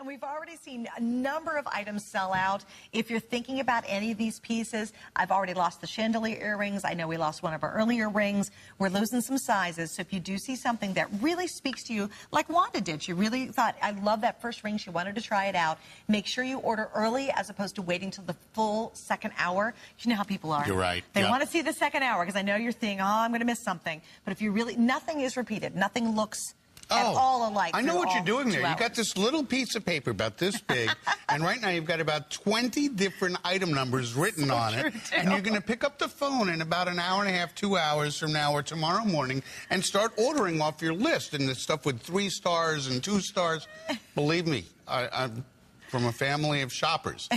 and we've already seen a number of items sell out. If you're thinking about any of these pieces, I've already lost the chandelier earrings. I know we lost one of our earlier rings. We're losing some sizes. So if you do see something that really speaks to you, like Wanda did, she really thought, I love that first ring. She wanted to try it out. Make sure you order early as opposed to waiting till the full second hour. You know how people are. You're right. They want to see the second hour because I know you're thinking, oh, I'm going to miss something. But if you really, nothing is repeated. Nothing looks at all alike. I know what you're doing there. You got this little piece of paper about this big, and right now you've got about 20 different item numbers written on it, and you're going to pick up the phone in about an hour and a half, 2 hours from now or tomorrow morning and start ordering off your list, and the stuff with 3 stars and 2 stars. Believe me, I'm from a family of shoppers.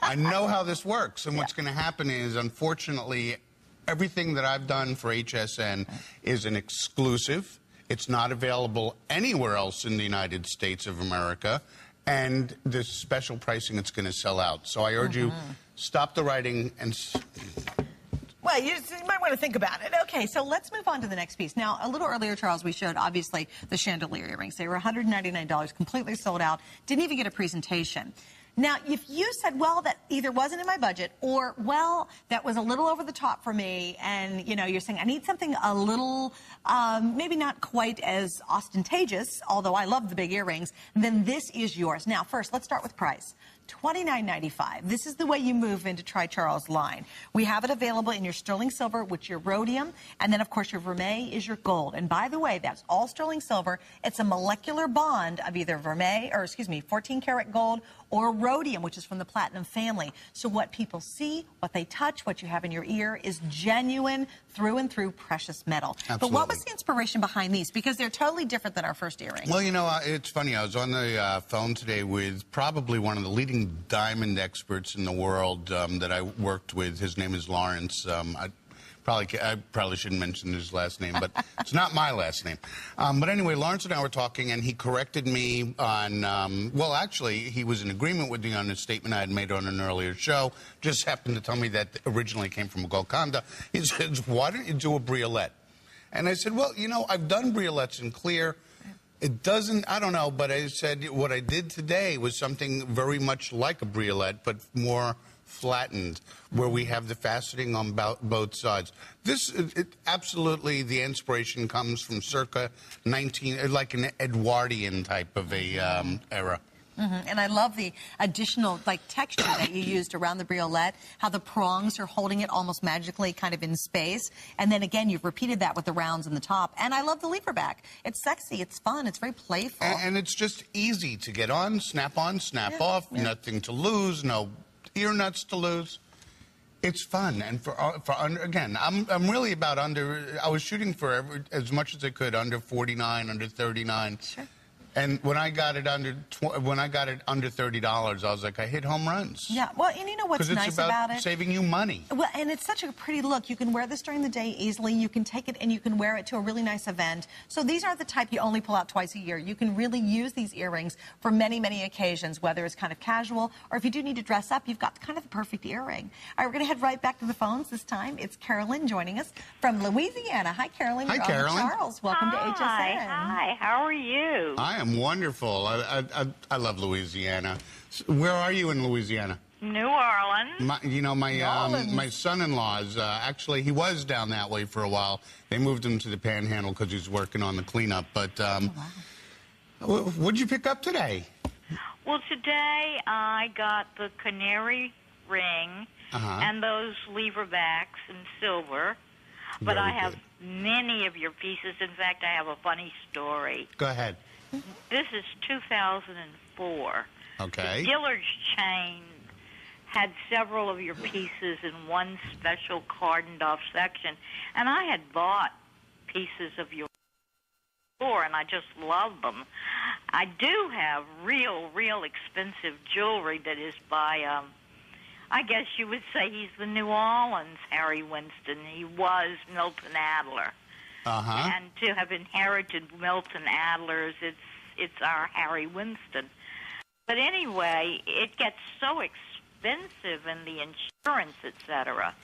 I know how this works, and what's going to happen is, unfortunately, everything that I've done for HSN is an exclusive. It's not available anywhere else in the United States of America, and the special pricing, it's going to sell out. So I urge you, stop the writing and... Well, you might want to think about it. Okay, so let's move on to the next piece. Now, a little earlier, Charles, we showed, obviously, the chandelier earrings. They were $199, completely sold out, didn't even get a presentation. Now, if you said, well, that either wasn't in my budget or, well, that was a little over the top for me, and, you know, you're saying I need something a little, maybe not quite as ostentatious, although I love the big earrings, then this is yours. Now, first, let's start with price. $29.95. This is the way you move into Try Charles' line. We have it available in your sterling silver, which your rhodium, and then, of course, your vermeil is your gold. And by the way, that's all sterling silver. It's a molecular bond of either vermeil, or excuse me, 14-karat gold, or rhodium, which is from the platinum family. So what people see, what they touch, what you have in your ear is genuine, through and through precious metal. Absolutely. But what was the inspiration behind these? Because they're totally different than our first earrings. Well, you know, it's funny. I was on the phone today with probably one of the leading diamond experts in the world that I worked with. His name is Lawrence. I probably shouldn't mention his last name, but it's not my last name. But anyway, Lawrence and I were talking, and he corrected me on, well, actually, he was in agreement with me on a statement I had made on an earlier show. Just happened to tell me that originally came from a Golconda. He says, why don't you do a briolette? And I said, well, you know, I've done briolets in clear. It doesn't, I don't know, but I said what I did today was something very much like a briolette, but more flattened, where we have the faceting on both sides. This, absolutely, the inspiration comes from circa 19, like an Edwardian type of a era. And I love the additional texture that you used around the briolette, how the prongs are holding it almost magically kind of in space. And then again, you've repeated that with the rounds in the top. And I love the lever back. It's sexy, it's fun, it's very playful. And it's just easy to get on, snap off, nothing to lose, no ear nuts to lose. It's fun, and for again, I'm really about under. I was shooting for as much as I could under 49, under 39. Sure. And when I got it under $30, I was like, I hit home runs. Yeah, well, and you know what's nice about it? Saving you money. Well, and it's such a pretty look. You can wear this during the day easily. You can take it and you can wear it to a really nice event. So these aren't the type you only pull out twice a year. You can really use these earrings for many, many occasions, whether it's kind of casual or if you do need to dress up, you've got kind of the perfect earring. All right, we're going to head right back to the phones this time. It's Carolyn joining us from Louisiana. Hi, Carolyn. Hi, Carolyn. Charles, welcome to HSN. Hi, how are you? I am wonderful. I love Louisiana. Where are you in Louisiana? New Orleans. My son-in-law is actually, he was down that way for a while. They moved him to the Panhandle because he's working on the cleanup. But what'd you pick up today? Well, today I got the canary ring and those lever backs in silver. But I have many of your pieces. In fact, I have a funny story. Go ahead. This is 2004. Okay. The Dillard's chain had several of your pieces in one special cordoned-off section, and I had bought pieces of your store, and I just love them. I do have real expensive jewelry that is by, I guess you would say he's the New Orleans Harry Winston. He was Milton Adler. And to have inherited Milton Adler's, it's our Harry Winston. But anyway, it gets so expensive in the insurance, etc.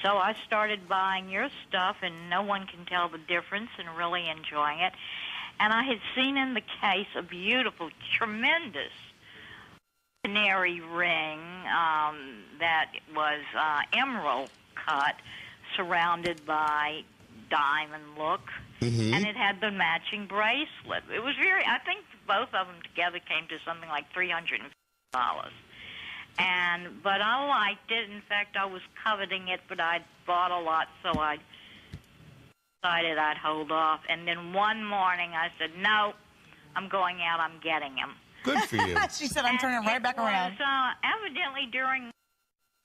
So I started buying your stuff, and no one can tell the difference and really enjoying it. And I had seen in the case a beautiful, tremendous canary ring that was emerald cut, surrounded by diamond look, and it had the matching bracelet. It was I think both of them together came to something like $350. But I liked it. In fact, I was coveting it, but I'd bought a lot, so I decided I'd hold off. And then one morning I said, no, I'm going out, I'm getting him. Good for you. She said, I'm turning right back around. It was evidently during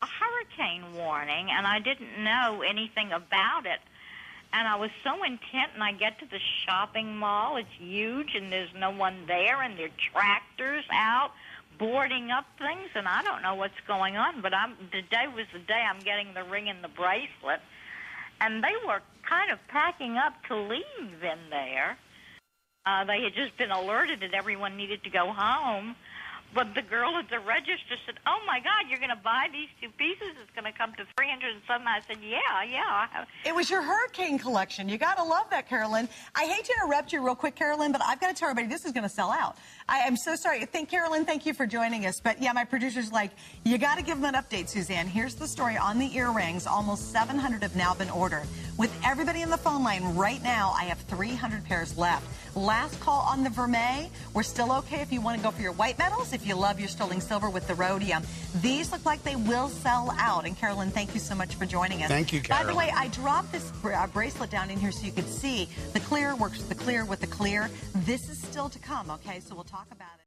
a hurricane warning, and I didn't know anything about it. And I was so intent, and I get to the shopping mall. It's huge, and there's no one there, and there are tractors out boarding up things, and I don't know what's going on. But today was the day I'm getting the ring and the bracelet, and they were kind of packing up to leave in there. They had just been alerted that everyone needed to go home. But the girl at the register said, oh, my God, you're going to buy these two pieces? It's going to come to $300 and something. I said, yeah. It was your hurricane collection. You got to love that, Carolyn. I hate to interrupt you real quick, Carolyn, but I've got to tell everybody this is going to sell out. I am so sorry. Carolyn, thank you for joining us. But, yeah, my producer's like, you got to give them an update, Suzanne. Here's the story on the earrings. Almost 700 have now been ordered. With everybody in the phone line right now, I have 300 pairs left. Last call on the vermeil. We're still okay if you want to go for your white metals, if you love your sterling silver with the rhodium. These look like they will sell out. And Carolyn, thank you so much for joining us. Thank you, Carolyn. By the way, I dropped this bracelet down in here so you could see the clear works with the clear with the clear. This is still to come, okay? So we'll talk about it.